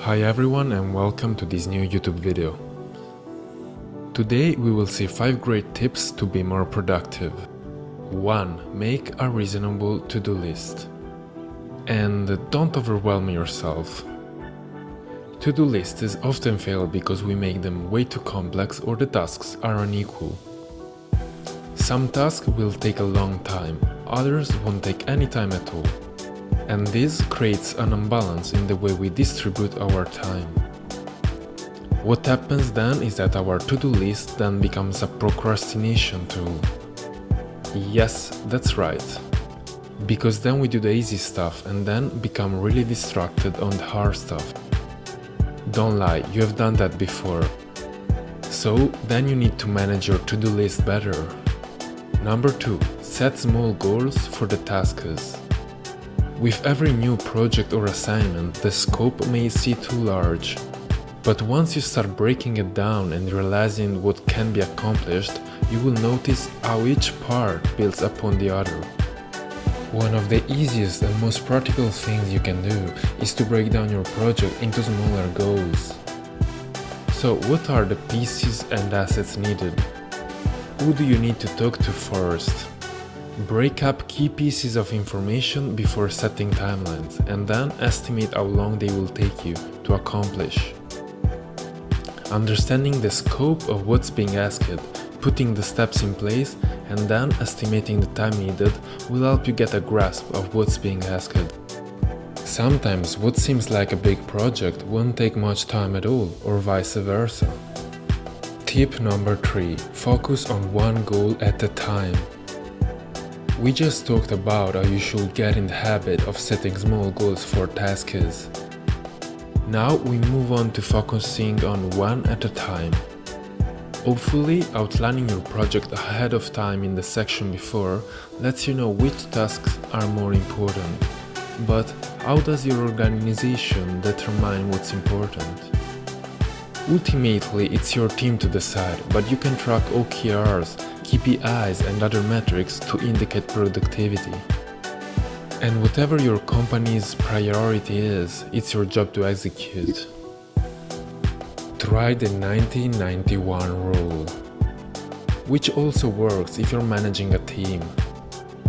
Hi everyone and welcome to this new YouTube video. Today we will see 5 great tips to be more productive. 1. Make a reasonable to-do list. And don't overwhelm yourself. To-do lists often fail because we make them way too complex or the tasks are unequal. Some tasks will take a long time, others won't take any time at all. And this creates an imbalance in the way we distribute our time. What happens then is that our to-do list then becomes a procrastination tool. Yes, that's right. Because then we do the easy stuff and then become really distracted on the hard stuff. Don't lie, you have done that before. So then you need to manage your to-do list better. Number 2. Set small goals for the tasks. With every new project or assignment, the scope may seem too large. But once you start breaking it down and realizing what can be accomplished, you will notice how each part builds upon the other. One of the easiest and most practical things you can do is to break down your project into smaller goals. So what are the pieces and assets needed? Who do you need to talk to first? Break up key pieces of information before setting timelines, and then estimate how long they will take you to accomplish. Understanding the scope of what's being asked, putting the steps in place, and then estimating the time needed will help you get a grasp of what's being asked. Sometimes what seems like a big project won't take much time at all, or vice versa. Tip number 3. Focus on one goal at a time. We just talked about how you should get in the habit of setting small goals for tasks. Now we move on to focusing on one at a time. Hopefully, outlining your project ahead of time in the section before lets you know which tasks are more important. But how does your organization determine what's important? Ultimately, it's your team to decide, but you can track OKRs, KPIs and other metrics to indicate productivity. And whatever your company's priority is, it's your job to execute. Try the 90-91 rule, which also works if you're managing a team.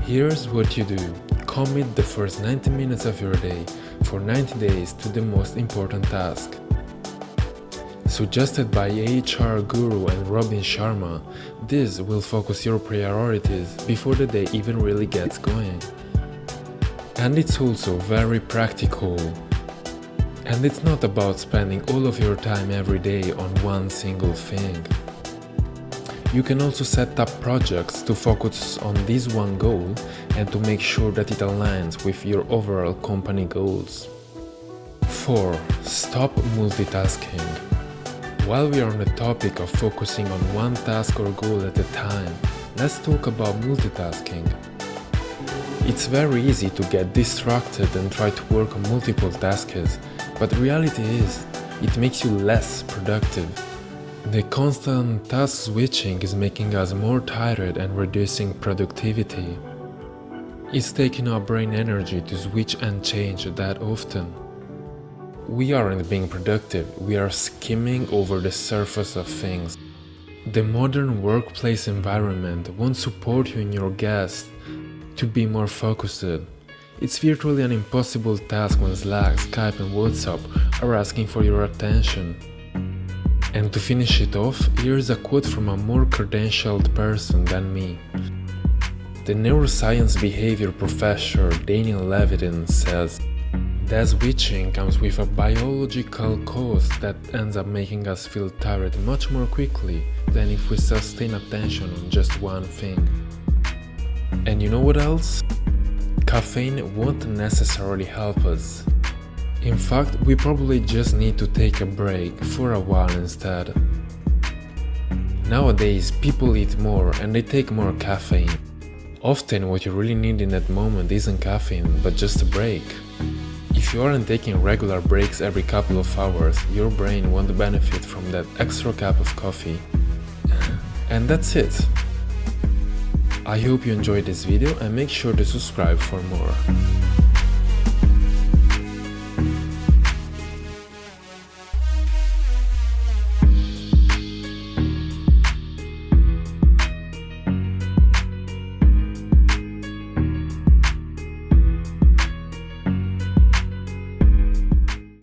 Here's what you do. Commit the first 90 minutes of your day for 90 days to the most important task. Suggested by HR Guru and Robin Sharma, this will focus your priorities before the day even really gets going. And it's also very practical. And it's not about spending all of your time every day on one single thing. You can also set up projects to focus on this one goal and to make sure that it aligns with your overall company goals. 4. Stop multitasking. While we are on the topic of focusing on one task or goal at a time, let's talk about multitasking. It's very easy to get distracted and try to work on multiple tasks, but the reality is, it makes you less productive. The constant task switching is making us more tired and reducing productivity. It's taking our brain energy to switch and change that often. We aren't being productive, we are skimming over the surface of things. The modern workplace environment won't support you in your quest to be more focused. It's virtually an impossible task when Slack, Skype and WhatsApp are asking for your attention. And to finish it off, here's a quote from a more credentialed person than me. The neuroscience behavior professor Daniel Levitin says, "That switching comes with a biological cost that ends up making us feel tired much more quickly than if we sustain attention on just one thing." And you know what else? Caffeine won't necessarily help us. In fact, we probably just need to take a break for a while instead. Nowadays, people eat more and they take more caffeine. Often what you really need in that moment isn't caffeine, but just a break. If you aren't taking regular breaks every couple of hours, your brain won't benefit from that extra cup of coffee. And that's it. I hope you enjoyed this video and make sure to subscribe for more.